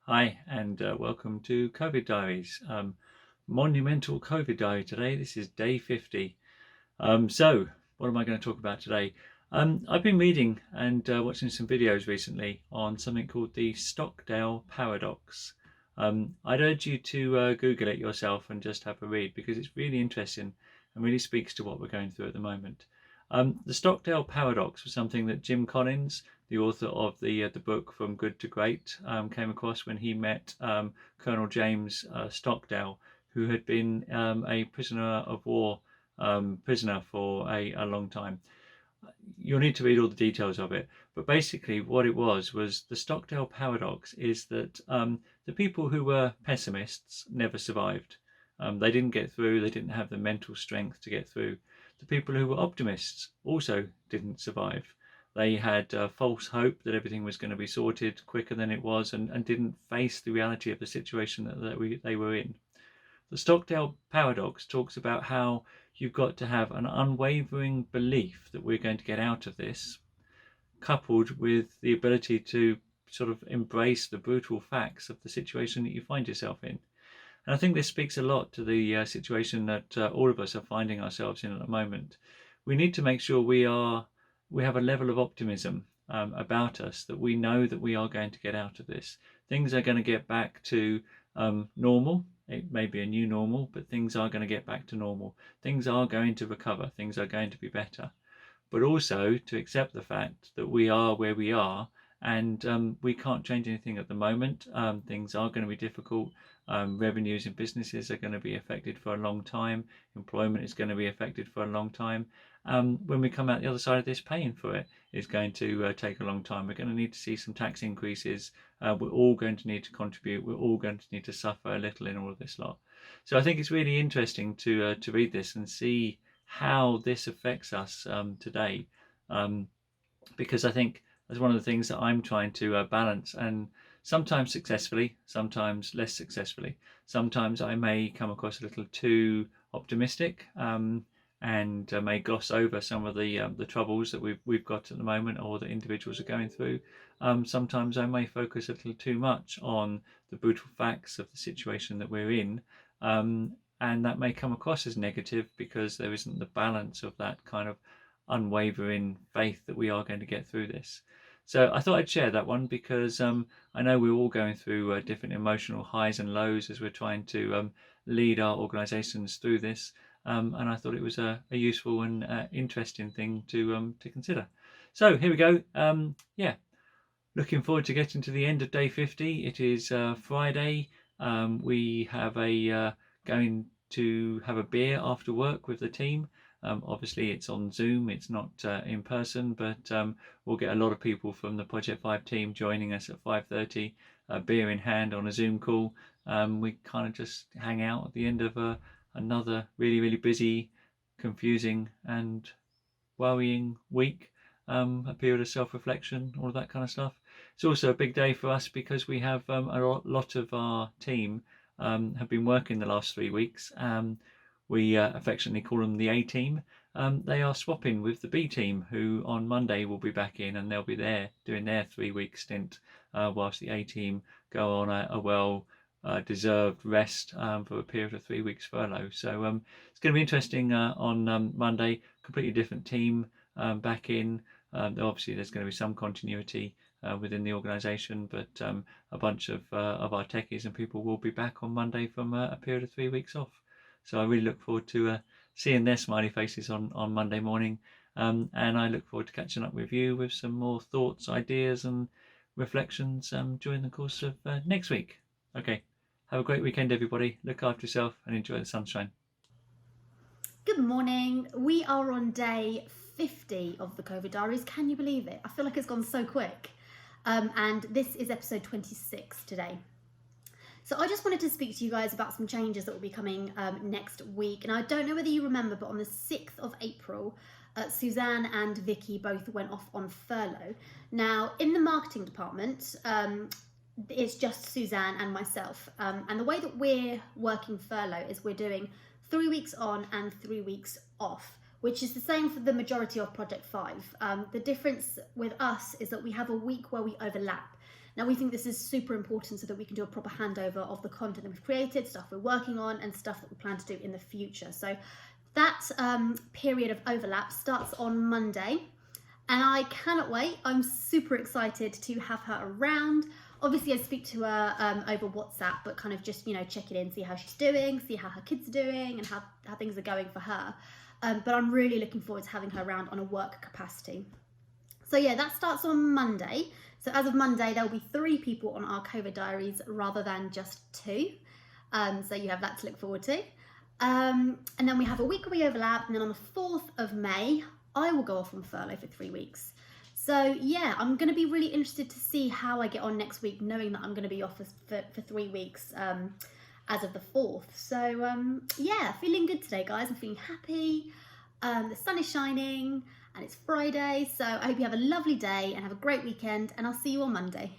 Hi, and welcome to Covidiaries. Monumental Covid diary today. This is day 50. So, what am I going to talk about today? I've been reading and watching some videos recently on something called the Stockdale paradox. I'd urge you to Google it yourself and just have a read because it's really interesting and really speaks to what we're going through at the moment. The Stockdale paradox was something that Jim Collins, the author of the book From Good to Great, came across when he met Colonel James Stockdale, who had been a prisoner of war prisoner for a long time. You'll need to read all the details of it, but basically what it was the Stockdale paradox is that the people who were pessimists never survived. They didn't get through, they didn't have the mental strength to get through. The people who were optimists also didn't survive. They had false hope that everything was going to be sorted quicker than it was, and didn't face the reality of the situation that they were in. The Stockdale paradox talks about how you've got to have an unwavering belief that we're going to get out of this, coupled with the ability to sort of embrace the brutal facts of the situation that you find yourself in. And I think this speaks a lot to the situation that all of us are finding ourselves in at the moment. We need to make sure we have a level of optimism about us, that we know that we are going to get out of this. Things are going to get back to normal. It may be a new normal, but things are going to get back to normal. Things are going to recover. Things are going to be better. But also to accept the fact that we are where we are, and we can't change anything at the moment. Things are going to be difficult. Revenues in businesses are going to be affected for a long time. Employment is going to be affected for a long time. When we come out the other side of this, paying for it is going to take a long time. We're going to need to see some tax increases. We're all going to need to contribute. We're all going to need to suffer a little in all of this lot. So I think it's really interesting to read this and see how this affects us today, because I think that's one of the things that I'm trying to balance, and sometimes successfully, sometimes less successfully. Sometimes I may come across a little too optimistic, and may gloss over some of the troubles that we've got at the moment, or that individuals are going through. Sometimes I may focus a little too much on the brutal facts of the situation that we're in, and that may come across as negative because there isn't the balance of that kind of unwavering faith that we are going to get through this. So I thought I'd share that one because I know we're all going through different emotional highs and lows as we're trying to lead our organisations through this, and I thought it was a useful and interesting thing to consider. So here we go. Yeah, looking forward to getting to the end of day 50. It is Friday. We have going to have a beer after work with the team. Obviously it's on Zoom, it's not in person, but we'll get a lot of people from the Project 5 team joining us at 5:30, beer in hand on a Zoom call. We kind of just hang out at the end of another really busy, confusing and worrying week, a period of self-reflection, all of that kind of stuff. It's also a big day for us because we have a lot of our team have been working the last 3 weeks. We affectionately call them the A team. They are swapping with the B team, who on Monday will be back in, and they'll be there doing their 3 week stint, whilst the A team go on a well deserved rest for a period of 3 weeks furlough. So it's going to be interesting on Monday. Completely different team back in. Obviously, there's going to be some continuity within the organisation, but a bunch of our techies and people will be back on Monday from a period of 3 weeks off. So I really look forward to seeing their smiley faces on Monday morning, and I look forward to catching up with you with some more thoughts, ideas and reflections during the course of next week. Okay, have a great weekend everybody, look after yourself and enjoy the sunshine. Good morning. We are on day 50 of the COVID Diaries. Can you believe it? I feel like it's gone so quick. And this is episode 26 today. So I just wanted to speak to you guys about some changes that will be coming next week. And I don't know whether you remember, but on the 6th of April, Suzanne and Vicky both went off on furlough. Now, in the marketing department, it's just Suzanne and myself. And the way that we're working furlough is we're doing 3 weeks on and 3 weeks off, which is the same for the majority of Project 5. The difference with us is that we have a week where we overlap. Now, we think this is super important so that we can do a proper handover of the content that we've created, stuff we're working on, and stuff that we plan to do in the future. So that period of overlap starts on Monday, and I cannot wait. I'm super excited to have her around. Obviously, I speak to her over WhatsApp, but kind of just, check it in, see how she's doing, see how her kids are doing, and how things are going for her. But I'm really looking forward to having her around on a work capacity. So yeah, that starts on Monday. So as of Monday, there'll be 3 people on our COVID diaries rather than just 2. So you have that to look forward to. And then we have a week where we overlap, and then on the 4th of May, I will go off on furlough for 3 weeks. So yeah, I'm going to be really interested to see how I get on next week, knowing that I'm going to be off for 3 weeks as of the 4th. So yeah, feeling good today, guys. I'm feeling happy. The sun is shining and it's Friday. So I hope you have a lovely day and have a great weekend, and I'll see you on Monday.